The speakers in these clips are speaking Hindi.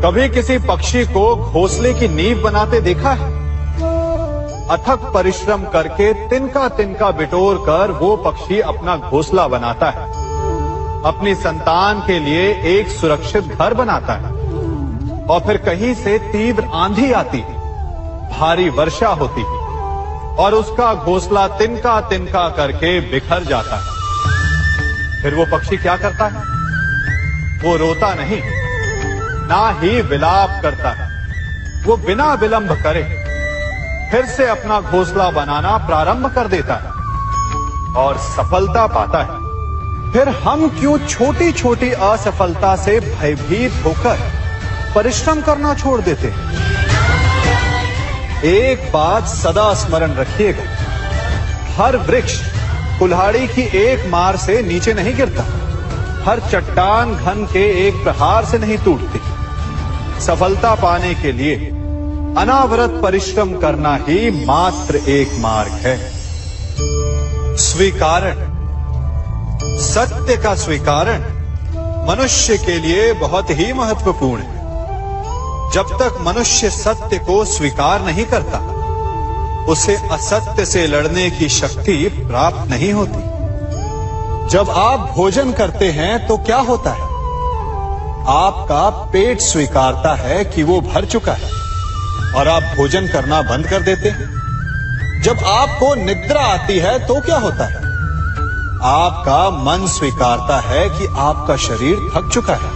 कभी किसी पक्षी को घोंसले की नींव बनाते देखा है? अथक परिश्रम करके तिनका तिनका बिटोर कर वो पक्षी अपना घोंसला बनाता है, अपनी संतान के लिए एक सुरक्षित घर बनाता है। और फिर कहीं से तीव्र आंधी आती है, भारी वर्षा होती है और उसका घोंसला तिनका तिनका करके बिखर जाता है। फिर वो पक्षी क्या करता है? वो रोता नहीं, ना ही विलाप करता है। वो बिना विलंब करे फिर से अपना घोंसला बनाना प्रारंभ कर देता है और सफलता पाता है। फिर हम क्यों छोटी छोटी असफलता से भयभीत होकर परिश्रम करना छोड़ देते हैं? एक बात सदा स्मरण रखिएगा, हर वृक्ष कुल्हाड़ी की एक मार से नीचे नहीं गिरता, हर चट्टान घन के एक प्रहार से नहीं टूटती। सफलता पाने के लिए अनावरत परिश्रम करना ही मात्र एक मार्ग है। स्वीकारण, सत्य का स्वीकारण मनुष्य के लिए बहुत ही महत्वपूर्ण है। जब तक मनुष्य सत्य को स्वीकार नहीं करता, उसे असत्य से लड़ने की शक्ति प्राप्त नहीं होती। जब आप भोजन करते हैं तो क्या होता है? आपका पेट स्वीकारता है कि वो भर चुका है और आप भोजन करना बंद कर देते हैं। जब आपको निद्रा आती है तो क्या होता है? आपका मन स्वीकारता है कि आपका शरीर थक चुका है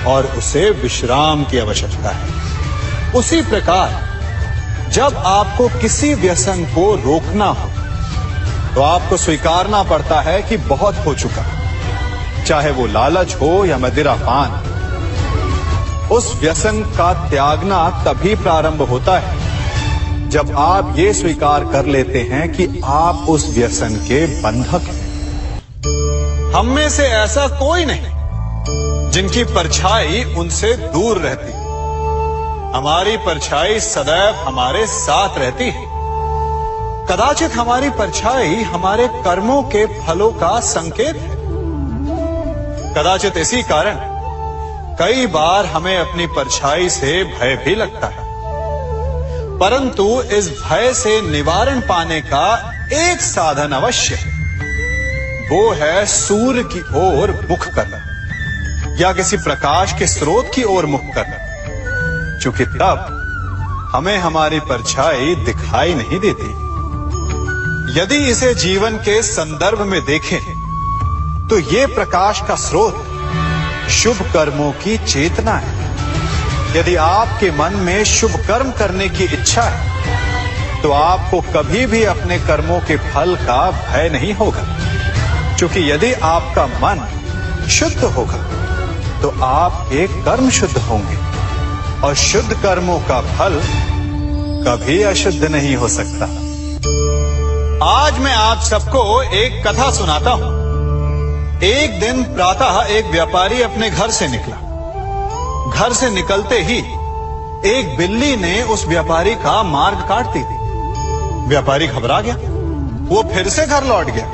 और उसे विश्राम की आवश्यकता है। उसी प्रकार जब आपको किसी व्यसन को रोकना हो तो आपको स्वीकारना पड़ता है कि बहुत हो चुका, चाहे वो लालच हो या मदिरापान। उस व्यसन का त्यागना तभी प्रारंभ होता है जब आप ये स्वीकार कर लेते हैं कि आप उस व्यसन के बंधक हैं। हम में से ऐसा कोई नहीं जिनकी परछाई उनसे दूर रहती। हमारी परछाई सदैव हमारे साथ रहती है। कदाचित हमारी परछाई हमारे कर्मों के फलों का संकेत है। कदाचित इसी कारण कई बार हमें अपनी परछाई से भय भी लगता है, परंतु इस भय से निवारण पाने का एक साधन अवश्य है। वो है सूर्य की ओर मुख करना या किसी प्रकाश के स्रोत की ओर मुख करना, क्योंकि तब हमें हमारी परछाई दिखाई नहीं देती। यदि इसे जीवन के संदर्भ में देखें तो ये प्रकाश का स्रोत शुभ कर्मों की चेतना है। यदि आपके मन में शुभ कर्म करने की इच्छा है तो आपको कभी भी अपने कर्मों के फल का भय नहीं होगा, क्योंकि यदि आपका मन शुद्ध होगा तो आपके कर्म शुद्ध होंगे और शुद्ध कर्मों का फल कभी अशुद्ध नहीं हो सकता। आज मैं आप सबको एक कथा सुनाता हूं। एक दिन प्रातः एक व्यापारी अपने घर से निकला। घर से निकलते ही एक बिल्ली ने उस व्यापारी का मार्ग काट दी। व्यापारी घबरा गया। वो फिर से घर लौट गया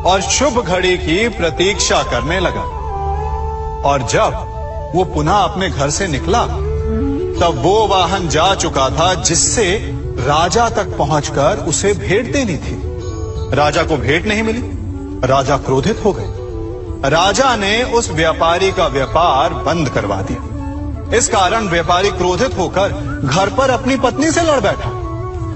और शुभ घड़ी की प्रतीक्षा करने लगा। और जब वो पुनः अपने घर से निकला तब वो वाहन जा चुका था जिससे राजा तक पहुंचकर उसे भेंट देनी थी। राजा को भेंट नहीं मिली। राजा क्रोधित हो गए। राजा ने उस व्यापारी का व्यापार बंद करवा दिया। इस कारण व्यापारी क्रोधित होकर घर पर अपनी पत्नी से लड़ बैठा।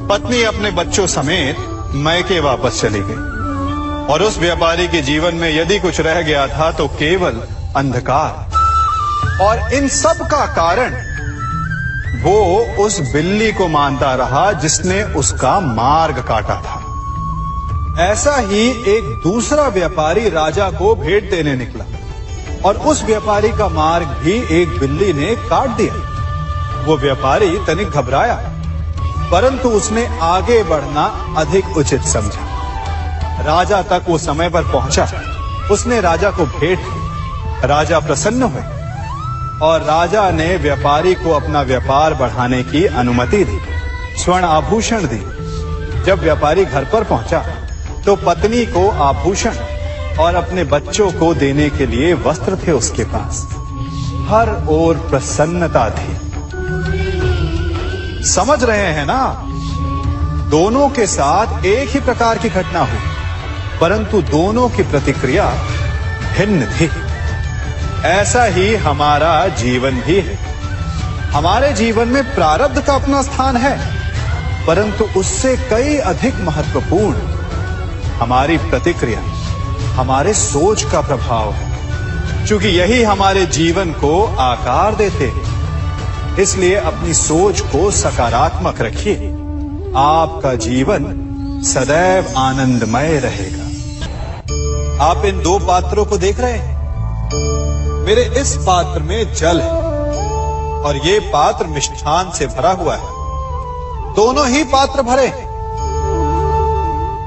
पत्नी अपने बच्चों समेत मैके वापस चली गई और उस व्यापारी के जीवन में यदि कुछ रह गया था तो केवल अंधकार। और इन सब का कारण वो उस बिल्ली को मानता रहा जिसने उसका मार्ग काटा था। ऐसा ही एक दूसरा व्यापारी राजा को भेंट देने निकला और उस व्यापारी का मार्ग भी एक बिल्ली ने काट दिया। वो व्यापारी तनिक घबराया, परंतु उसने आगे बढ़ना अधिक उचित समझा। राजा तक वो समय पर पहुंचा। उसने राजा को भेंट की। राजा प्रसन्न हुए और राजा ने व्यापारी को अपना व्यापार बढ़ाने की अनुमति दी, स्वर्ण आभूषण दी। जब व्यापारी घर पर पहुंचा तो पत्नी को आभूषण और अपने बच्चों को देने के लिए वस्त्र थे उसके पास। हर ओर प्रसन्नता थी। समझ रहे हैं ना, दोनों के साथ एक ही प्रकार की घटना हुई, परंतु दोनों की प्रतिक्रिया भिन्न थी। ऐसा ही हमारा जीवन भी है। हमारे जीवन में प्रारब्ध का अपना स्थान है, परंतु उससे कई अधिक महत्वपूर्ण हमारी प्रतिक्रिया, हमारे सोच का प्रभाव है। क्योंकि यही हमारे जीवन को आकार देते हैं, इसलिए अपनी सोच को सकारात्मक रखिए। आपका जीवन सदैव आनंदमय रहेगा। आप इन दो पात्रों को देख रहे हैं। मेरे इस पात्र में जल है और ये पात्र मिष्ठान से भरा हुआ है। दोनों ही पात्र भरे हैं,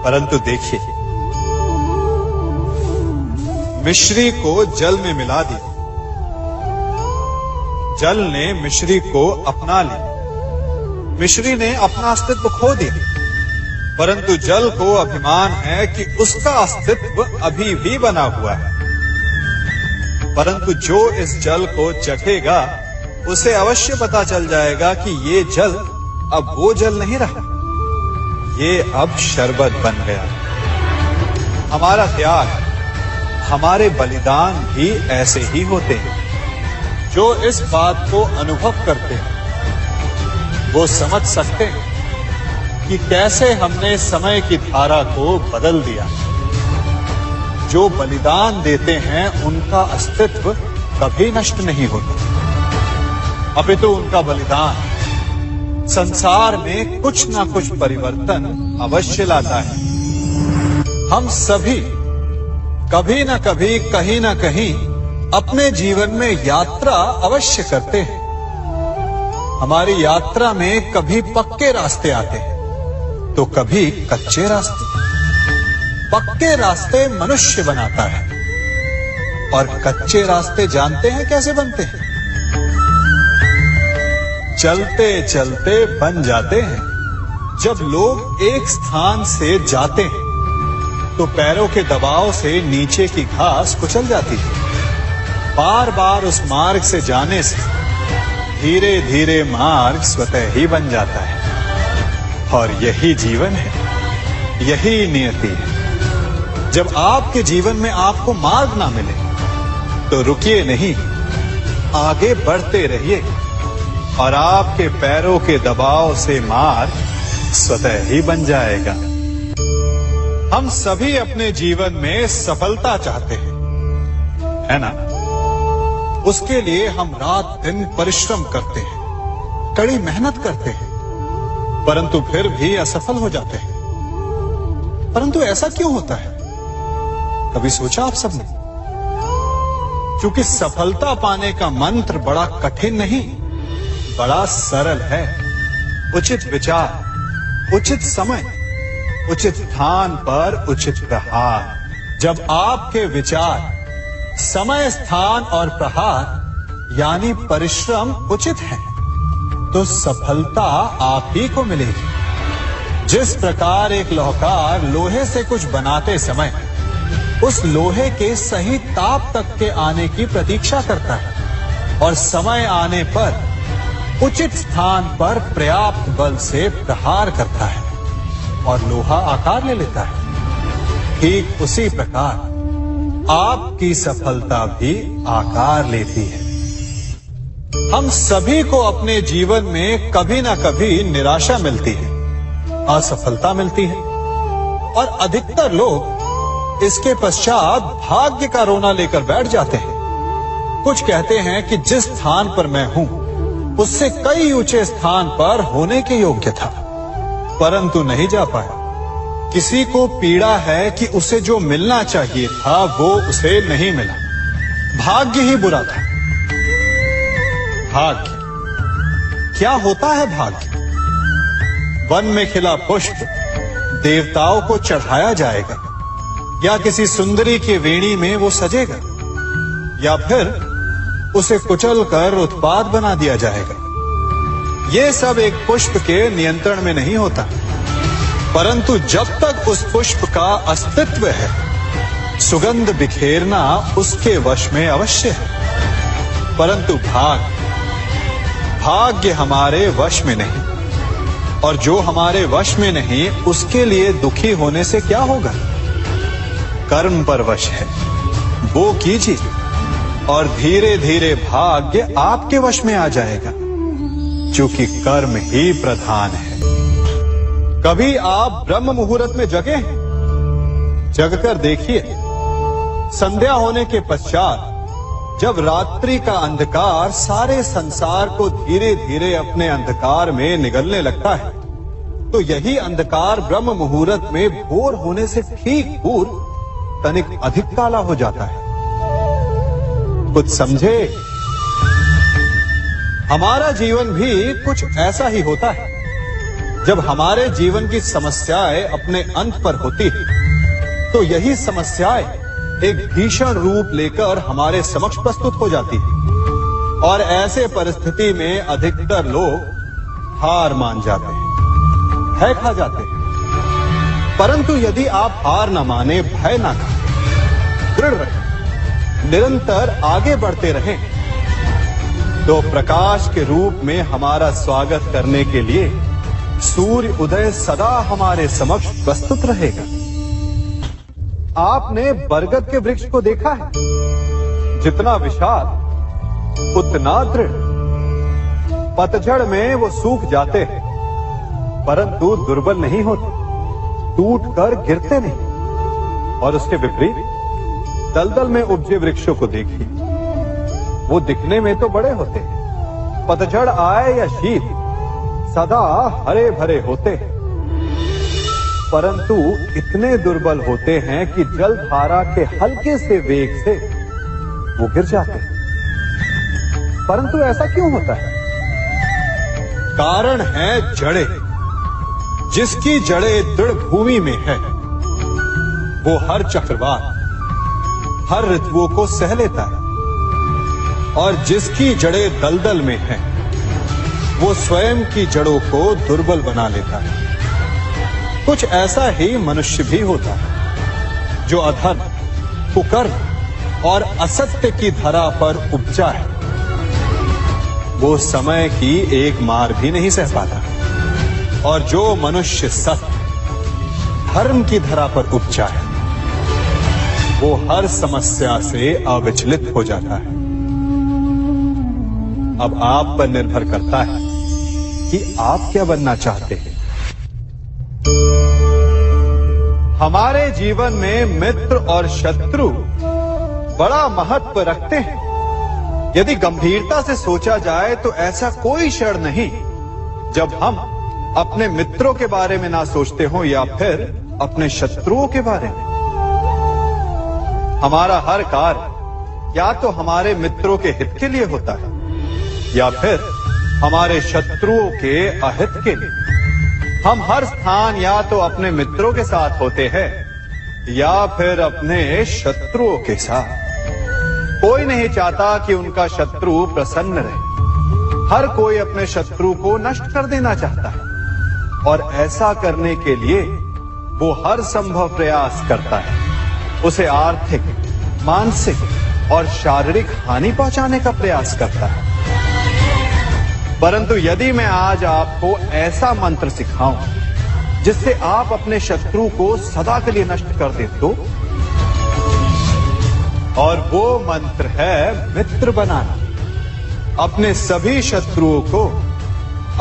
परंतु देखिए, मिश्री को जल में मिला दिया, जल ने मिश्री को अपना लिया, मिश्री ने अपना अस्तित्व खो दिया। परंतु जल को अभिमान है कि उसका अस्तित्व अभी भी बना हुआ है। परंतु जो इस जल को चखेगा उसे अवश्य पता चल जाएगा कि ये जल अब वो जल नहीं रहा, ये अब शरबत बन गया। हमारा त्याग, हमारे बलिदान भी ऐसे ही होते हैं। जो इस बात को अनुभव करते हैं वो समझ सकते हैं कि कैसे हमने समय की धारा को बदल दिया। जो बलिदान देते हैं उनका अस्तित्व कभी नष्ट नहीं होता, अपितु उनका बलिदान संसार में कुछ ना कुछ परिवर्तन अवश्य लाता है। हम सभी कभी ना कभी, कहीं ना कहीं अपने जीवन में यात्रा अवश्य करते हैं। हमारी यात्रा में कभी पक्के रास्ते आते हैं तो कभी कच्चे रास्ते। पक्के रास्ते मनुष्य बनाता है और कच्चे रास्ते जानते हैं कैसे बनते हैं? चलते चलते बन जाते हैं। जब लोग एक स्थान से जाते हैं तो पैरों के दबाव से नीचे की घास कुचल जाती है। बार बार उस मार्ग से जाने से धीरे धीरे मार्ग स्वतः ही बन जाता है। और यही जीवन है, यही नियति है। जब आपके जीवन में आपको मार्ग ना मिले तो रुकिए नहीं, आगे बढ़ते रहिए और आपके पैरों के दबाव से मार्ग स्वतः ही बन जाएगा। हम सभी अपने जीवन में सफलता चाहते हैं, है ना? उसके लिए हम रात दिन परिश्रम करते हैं, कड़ी मेहनत करते हैं, परंतु फिर भी असफल हो जाते हैं। परंतु ऐसा क्यों होता है? कभी सोचा आप सबने? क्योंकि सफलता पाने का मंत्र बड़ा कठिन नहीं, बड़ा सरल है। उचित विचार, उचित समय, उचित स्थान पर उचित प्रहार। जब आपके विचार, समय, स्थान और प्रहार यानी परिश्रम उचित है तो सफलता आप ही को मिलेगी। जिस प्रकार एक लोहार लोहे से कुछ बनाते समय उस लोहे के सही ताप तक के आने की प्रतीक्षा करता है और समय आने पर उचित स्थान पर पर्याप्त बल से प्रहार करता है और लोहा आकार ले लेता है, ठीक उसी प्रकार आपकी सफलता भी आकार लेती है। हम सभी को अपने जीवन में कभी ना कभी निराशा मिलती है, असफलता मिलती है और अधिकतर लोग इसके पश्चात भाग्य का रोना लेकर बैठ जाते हैं। कुछ कहते हैं कि जिस स्थान पर मैं हूं उससे कई ऊंचे स्थान पर होने के योग्य था, परंतु नहीं जा पाया। किसी को पीड़ा है कि उसे जो मिलना चाहिए था वो उसे नहीं मिला, भाग्य ही बुरा था। भाग्य क्या होता है? भाग्य वन में खिला पुष्प देवताओं को चढ़ाया जाएगा, या किसी सुंदरी की वेणी में वो सजेगा, या फिर उसे कुचलकर उत्पाद बना दिया जाएगा। ये सब एक पुष्प के नियंत्रण में नहीं होता, परंतु जब तक उस पुष्प का अस्तित्व है सुगंध बिखेरना उसके वश में अवश्य है। परंतु भाग्य हमारे वश में नहीं, और जो हमारे वश में नहीं उसके लिए दुखी होने से क्या होगा। कर्म पर वश है, वो कीजिए और धीरे धीरे भाग्य आपके वश में आ जाएगा, क्योंकि कर्म ही प्रधान है। कभी आप ब्रह्म मुहूर्त में जगे हैं? जगकर देखिए, संध्या होने के पश्चात जब रात्रि का अंधकार सारे संसार को धीरे धीरे अपने अंधकार में निगलने लगता है, तो यही अंधकार ब्रह्म मुहूर्त में भोर होने से ठीक पूर्व तनिक अधिक काला हो जाता है। कुछ समझे? हमारा जीवन भी कुछ ऐसा ही होता है। जब हमारे जीवन की समस्याएं अपने अंत पर होती है, तो यही समस्याएं एक भीषण रूप लेकर हमारे समक्ष प्रस्तुत हो जाती है, और ऐसे परिस्थिति में अधिकतर लोग हार मान जाते हैं, भय खा जाते हैं। परंतु यदि आप हार न माने, भय न खाएं, दृढ़ रहें, निरंतर आगे बढ़ते रहें, तो प्रकाश के रूप में हमारा स्वागत करने के लिए सूर्य उदय सदा हमारे समक्ष प्रस्तुत रहेगा। आपने बरगद के वृक्ष को देखा है? जितना विशाल उतना दृढ़। पतझड़ में वो सूख जाते हैं, परंतु दुर्बल नहीं होते, टूटकर गिरते नहीं। और उसके विपरीत दलदल में उपजे वृक्षों को देखिए, वो दिखने में तो बड़े होते हैं, पतझड़ आए या शीत सदा हरे भरे होते हैं, परंतु इतने दुर्बल होते हैं कि जल धारा के हल्के से वेग से वो गिर जाते हैं। परंतु ऐसा क्यों होता है? कारण है जड़ें। जिसकी जड़ें दृढ़ भूमि में है, वो हर चक्रवात, हर ऋतुओं को सह लेता है, और जिसकी जड़ें दलदल में है, वो स्वयं की जड़ों को दुर्बल बना लेता है। कुछ ऐसा ही मनुष्य भी होता है, जो अधर्म, कुकर्म और असत्य की धरा पर उपजा है। वो समय की एक मार भी नहीं सह पाता, और जो मनुष्य सत्य, धर्म की धरा पर उपजा है, वो हर समस्या से अविचलित हो जाता है। अब आप पर निर्भर करता है कि आप क्या बनना चाहते हैं। हमारे जीवन में मित्र और शत्रु बड़ा महत्व रखते हैं। यदि गंभीरता से सोचा जाए तो ऐसा कोई क्षण नहीं जब हम अपने मित्रों के बारे में ना सोचते हो, या फिर अपने शत्रुओं के बारे में। हमारा हर कार्य या तो हमारे मित्रों के हित के लिए होता है, या फिर हमारे शत्रुओं के अहित के लिए। हम हर स्थान या तो अपने मित्रों के साथ होते हैं, या फिर अपने शत्रुओं के साथ। कोई नहीं चाहता कि उनका शत्रु प्रसन्न रहे। हर कोई अपने शत्रु को नष्ट कर देना चाहता है, और ऐसा करने के लिए वो हर संभव प्रयास करता है। उसे आर्थिक, मानसिक और शारीरिक हानि पहुंचाने का प्रयास करता है। परंतु यदि मैं आज आपको ऐसा मंत्र सिखाऊं जिससे आप अपने शत्रु को सदा के लिए नष्ट कर दे, तो और वो मंत्र है मित्र बनाना। अपने सभी शत्रुओं को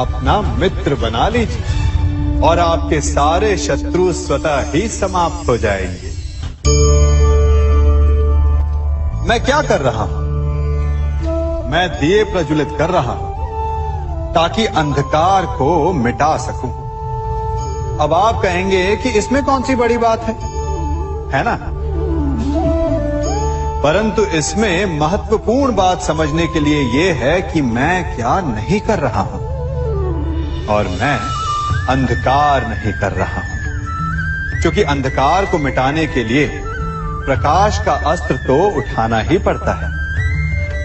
अपना मित्र बना लीजिए, और आपके सारे शत्रु स्वतः ही समाप्त हो जाएंगे। मैं क्या कर रहा हूं? मैं दिए प्रज्वलित कर रहा हूं ताकि अंधकार को मिटा सकूं। अब आप कहेंगे कि इसमें कौन सी बड़ी बात है ना? परंतु इसमें महत्वपूर्ण बात समझने के लिए यह है कि मैं क्या नहीं कर रहा हूं, और मैं अंधकार नहीं कर रहा हूं। क्योंकि अंधकार को मिटाने के लिए प्रकाश का अस्त्र तो उठाना ही पड़ता है।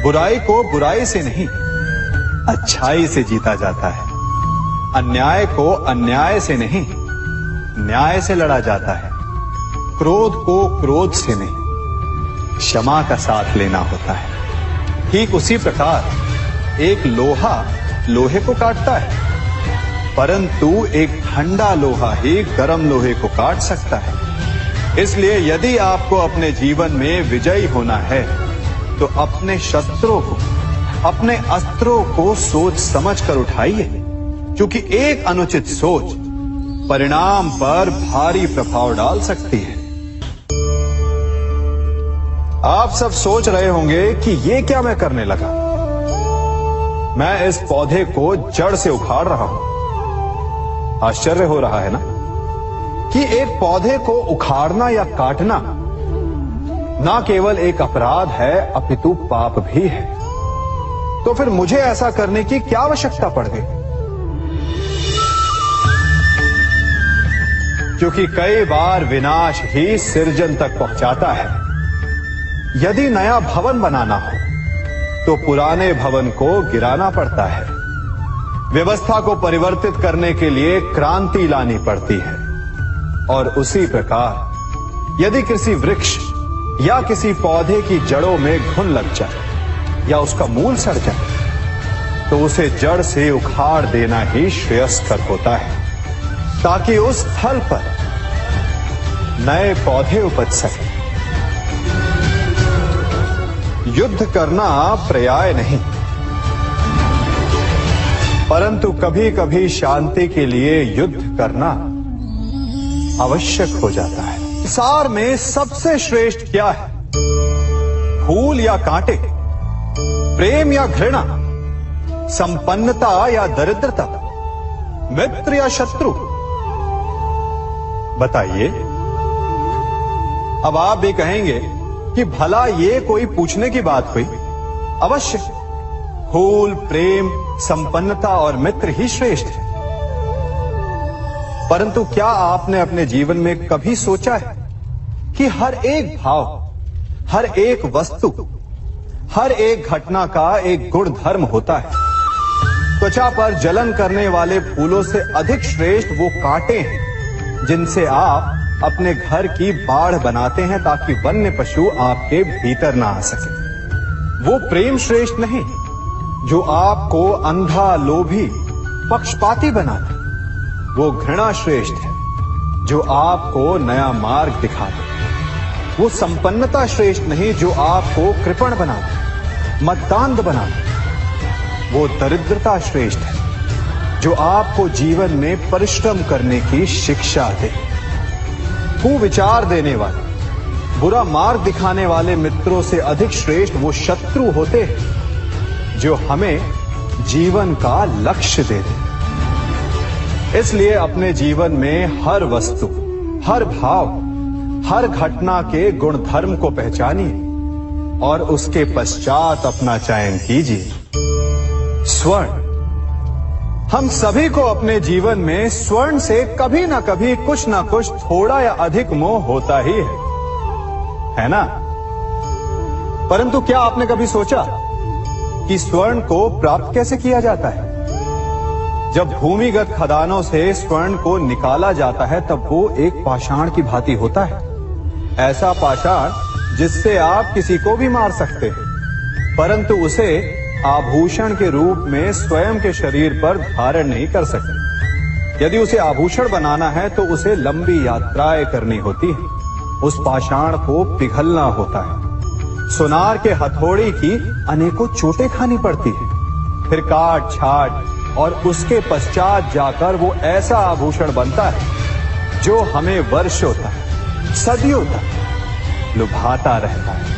बुराई को बुराई से नहीं, अच्छाई से जीता जाता है। अन्याय को अन्याय से नहीं, न्याय से लड़ा जाता है। क्रोध को क्रोध से नहीं, क्षमा का साथ लेना होता है। ठीक उसी प्रकार एक लोहा लोहे को काटता है, परंतु एक ठंडा लोहा ही गर्म लोहे को काट सकता है। इसलिए यदि आपको अपने जीवन में विजयी होना है तो अपने शस्त्रों को, अपने अस्त्रों को सोच समझ कर उठाइए, क्योंकि एक अनुचित सोच परिणाम पर भारी प्रभाव डाल सकती है। आप सब सोच रहे होंगे कि ये क्या मैं करने लगा। मैं इस पौधे को जड़ से उखाड़ रहा हूं। आश्चर्य हो रहा है ना कि एक पौधे को उखाड़ना या काटना ना केवल एक अपराध है अपितु पाप भी है। तो फिर मुझे ऐसा करने की क्या आवश्यकता पड़ गई? क्योंकि कई बार विनाश ही सृजन तक पहुंचाता है। यदि नया भवन बनाना हो तो पुराने भवन को गिराना पड़ता है। व्यवस्था को परिवर्तित करने के लिए क्रांति लानी पड़ती है। और उसी प्रकार यदि किसी वृक्ष या किसी पौधे की जड़ों में घुन लग जाए या उसका मूल सड़ जाए तो उसे जड़ से उखाड़ देना ही श्रेयस्कर होता है, ताकि उस स्थल पर नए पौधे उपज सके। युद्ध करना पर्याय नहीं, परंतु कभी कभी शांति के लिए युद्ध करना आवश्यक हो जाता है। संसार में सबसे श्रेष्ठ क्या है? फूल या कांटे, प्रेम या घृणा, संपन्नता या दरिद्रता, मित्र या शत्रु? बताइए। अब आप भी कहेंगे कि भला ये कोई पूछने की बात हुई? अवश्य, फूल, प्रेम, संपन्नता और मित्र ही श्रेष्ठ है। परंतु क्या आपने अपने जीवन में कभी सोचा है कि हर एक भाव, हर एक वस्तु, हर एक घटना का एक गुण धर्म होता है? त्वचा पर जलन करने वाले फूलों से अधिक श्रेष्ठ वो कांटे हैं जिनसे आप अपने घर की बाढ़ बनाते हैं ताकि वन्य पशु आपके भीतर ना आ सके। वो प्रेम श्रेष्ठ नहीं जो आपको अंधा, लोभी, पक्षपाती बनाता। वो घृणा श्रेष्ठ है जो आपको नया मार्ग दिखाता। वो संपन्नता श्रेष्ठ नहीं जो आपको कृपण बनाता, मत्तांध बनाता। वो दरिद्रता श्रेष्ठ है जो आपको जीवन में परिश्रम करने की शिक्षा दे। कुविचार देने वाले, बुरा मार्ग दिखाने वाले मित्रों से अधिक श्रेष्ठ वो शत्रु होते हैं जो हमें जीवन का लक्ष्य दे दे। इसलिए अपने जीवन में हर वस्तु, हर भाव, हर घटना के गुण धर्म को पहचानिए और उसके पश्चात अपना चयन कीजिए। स्वर्ण, हम सभी को अपने जीवन में स्वर्ण से कभी ना कभी कुछ ना कुछ थोड़ा या अधिक मोह होता ही है ना? परंतु क्या आपने कभी सोचा कि स्वर्ण को प्राप्त कैसे किया जाता है? जब भूमिगत खदानों से स्वर्ण को निकाला जाता है तब वो एक पाषाण की भांति होता है। ऐसा पाषाण जिससे आप किसी को भी मार सकते हैं, परंतु उसे आभूषण के रूप में स्वयं के शरीर पर धारण नहीं कर सकते। यदि उसे आभूषण बनाना है तो उसे लंबी यात्राएं करनी होती है। उस पाषाण को पिघलना होता है। सुनार के हथौड़ी की अनेकों चोटें खानी पड़ती है, फिर काट छाट और उसके पश्चात जाकर वो ऐसा आभूषण बनता है जो हमें वर्षों तक, सदियों तक लुभाता रहता है।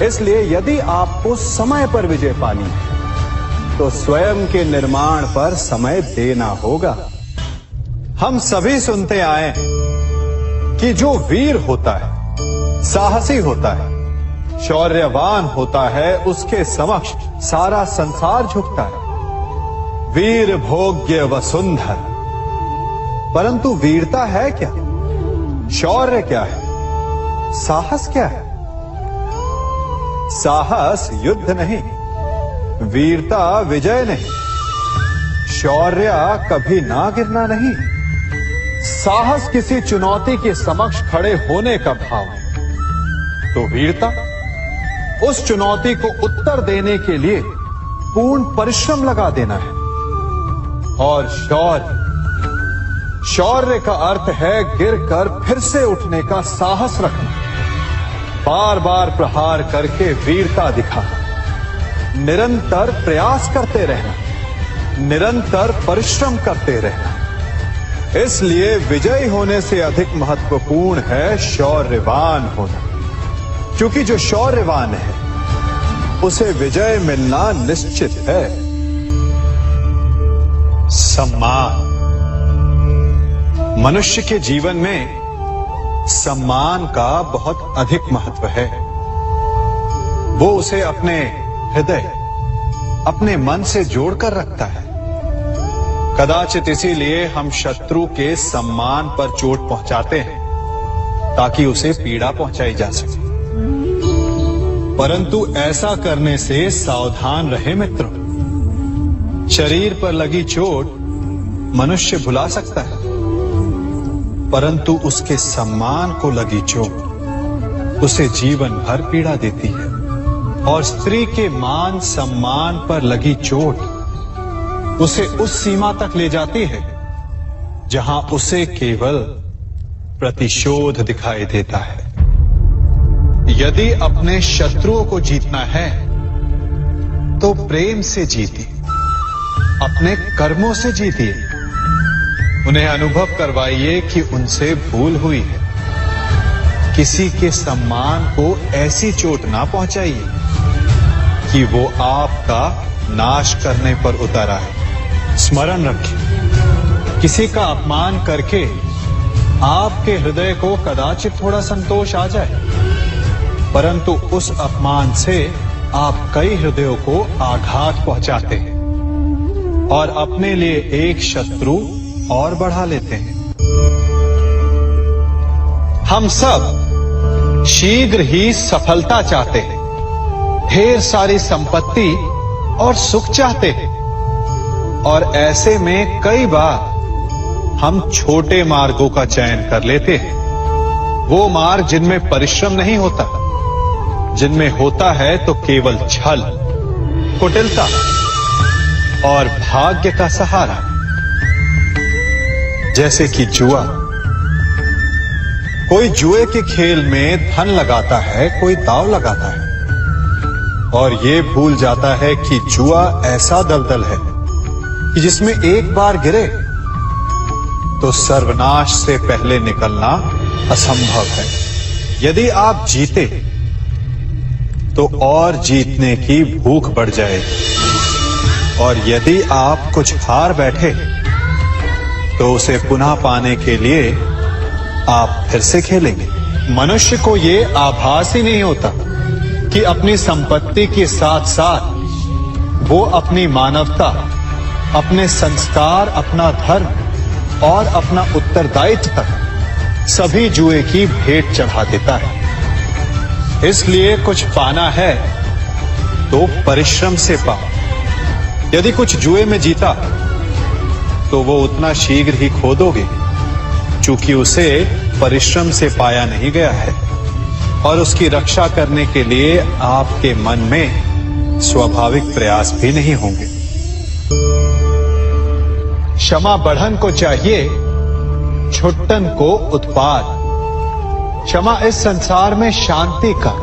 इसलिए यदि आपको समय पर विजय पानी है तो स्वयं के निर्माण पर समय देना होगा। हम सभी सुनते आए कि जो वीर होता है, साहसी होता है, शौर्यवान होता है, उसके समक्ष सारा संसार झुकता है। वीर भोग्य वसुंधर। परंतु वीरता है क्या? शौर्य क्या है? साहस क्या है? साहस युद्ध नहीं, वीरता विजय नहीं, शौर्य कभी ना गिरना नहीं। साहस किसी चुनौती के समक्ष खड़े होने का भाव है, तो वीरता उस चुनौती को उत्तर देने के लिए पूर्ण परिश्रम लगा देना है। और शौर्य का अर्थ है गिरकर फिर से उठने का साहस रखना, बार बार प्रहार करके वीरता दिखाना, निरंतर प्रयास करते रहना, निरंतर परिश्रम करते रहना। इसलिए विजयी होने से अधिक महत्वपूर्ण है शौर्यवान होना, क्योंकि जो शौर्यवान है उसे विजय मिलना निश्चित है। सम्मान। मनुष्य के जीवन में सम्मान का बहुत अधिक महत्व है। वो उसे अपने हृदय, अपने मन से जोड़कर रखता है। कदाचित इसीलिए हम शत्रु के सम्मान पर चोट पहुंचाते हैं ताकि उसे पीड़ा पहुंचाई जा सके। परंतु ऐसा करने से सावधान रहे मित्रों। शरीर पर लगी चोट मनुष्य भुला सकता है, परंतु उसके सम्मान को लगी चोट उसे जीवन भर पीड़ा देती है। और स्त्री के मान सम्मान पर लगी चोट उसे उस सीमा तक ले जाती है जहां उसे केवल प्रतिशोध दिखाई देता है। यदि अपने शत्रुओं को जीतना है तो प्रेम से जीतिए, अपने कर्मों से जीतिए। उन्हें अनुभव करवाइए कि उनसे भूल हुई है। किसी के सम्मान को ऐसी चोट ना पहुंचाइए कि वो आपका नाश करने पर उतर आए। स्मरण रखिए, किसी का अपमान करके आपके हृदय को कदाचित थोड़ा संतोष आ जाए, परंतु उस अपमान से आप कई हृदयों को आघात पहुंचाते हैं और अपने लिए एक शत्रु और बढ़ा लेते हैं। हम सब शीघ्र ही सफलता चाहते हैं, ढेर सारी संपत्ति और सुख चाहते हैं, और ऐसे में कई बार हम छोटे मार्गों का चयन कर लेते हैं। वो मार्ग जिनमें परिश्रम नहीं होता, जिनमें होता है तो केवल छल, कुटिलता और भाग्य का सहारा। जैसे कि जुआ। कोई जुए के खेल में धन लगाता है, कोई दांव लगाता है और ये भूल जाता है कि जुआ ऐसा दलदल है कि जिसमें एक बार गिरे तो सर्वनाश से पहले निकलना असंभव है। यदि आप जीते तो और जीतने की भूख बढ़ जाएगी, और यदि आप कुछ हार बैठे तो उसे पुनः पाने के लिए आप फिर से खेलेंगे। मनुष्य को ये आभास ही नहीं होता कि अपनी संपत्ति के साथ साथ वो अपनी मानवता, अपने संस्कार, अपना धर्म और अपना उत्तरदायित्व तक सभी जुए की भेंट चढ़ा देता है। इसलिए कुछ पाना है तो परिश्रम से पाओ। यदि कुछ जुए में जीता तो वो उतना शीघ्र ही खो दोगे, चूंकि उसे परिश्रम से पाया नहीं गया है, और उसकी रक्षा करने के लिए आपके मन में स्वाभाविक प्रयास भी नहीं होंगे। क्षमा बढ़न को चाहिए, छुट्टन को उत्पाद। क्षमा इस संसार में शांति का,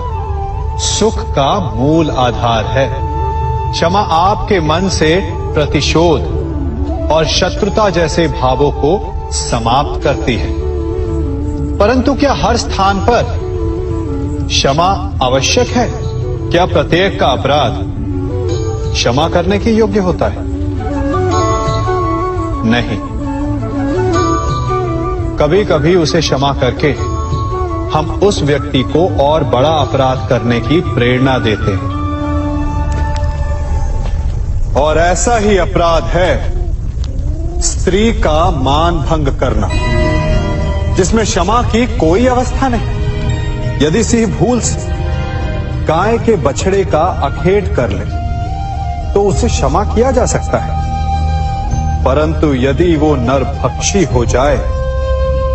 सुख का मूल आधार है। क्षमा आपके मन से प्रतिशोध और शत्रुता जैसे भावों को समाप्त करती है। परंतु क्या हर स्थान पर क्षमा आवश्यक है? क्या प्रत्येक का अपराध क्षमा करने के योग्य होता है? नहीं। कभी कभी उसे क्षमा करके हम उस व्यक्ति को और बड़ा अपराध करने की प्रेरणा देते हैं, और ऐसा ही अपराध है स्त्री का मान भंग करना, जिसमें क्षमा की कोई अवस्था नहीं। यदि सिंह भूल से गाय के बछड़े का अखेट कर ले तो उसे क्षमा किया जा सकता है, परंतु यदि वो नरभक्षी हो जाए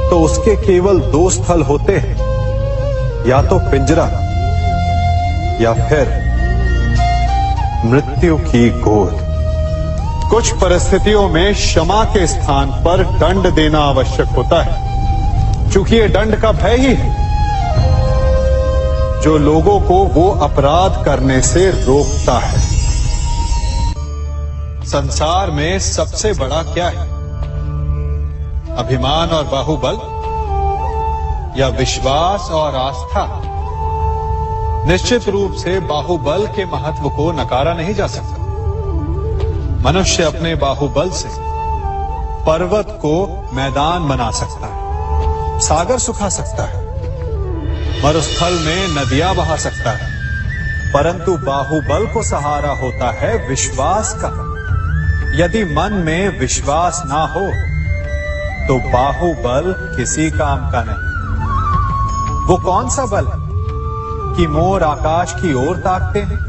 तो उसके केवल दो स्थल होते हैं, या तो पिंजरा या फिर मृत्यु की गोद। कुछ परिस्थितियों में क्षमा के स्थान पर दंड देना आवश्यक होता है, क्योंकि ये दंड का भय ही है जो लोगों को वो अपराध करने से रोकता है। संसार में सबसे बड़ा क्या है? अभिमान और बाहुबल या विश्वास और आस्था? निश्चित रूप से बाहुबल के महत्व को नकारा नहीं जा सकता। मनुष्य अपने बाहुबल से पर्वत को मैदान बना सकता है, सागर सुखा सकता है, मरुस्थल में नदियां बहा सकता है, परंतु बाहुबल को सहारा होता है विश्वास का। यदि मन में विश्वास ना हो तो बाहुबल किसी काम का नहीं। वो कौन सा बल है कि मोर आकाश की ओर ताकते हैं?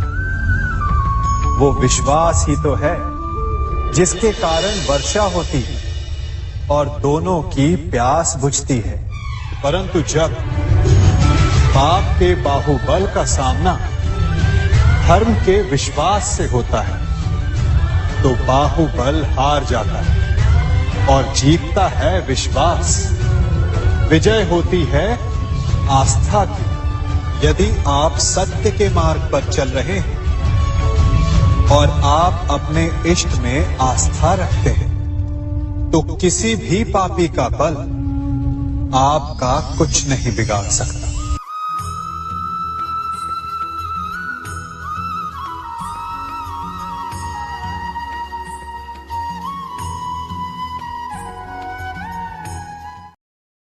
वो विश्वास ही तो है जिसके कारण वर्षा होती है और दोनों की प्यास बुझती है। परंतु जब पाप के बाहुबल का सामना धर्म के विश्वास से होता है तो बाहुबल हार जाता है और जीतता है विश्वास। विजय होती है आस्था की। यदि आप सत्य के मार्ग पर चल रहे हैं और आप अपने इष्ट में आस्था रखते हैं तो किसी भी पापी का बल आपका कुछ नहीं बिगाड़ सकता।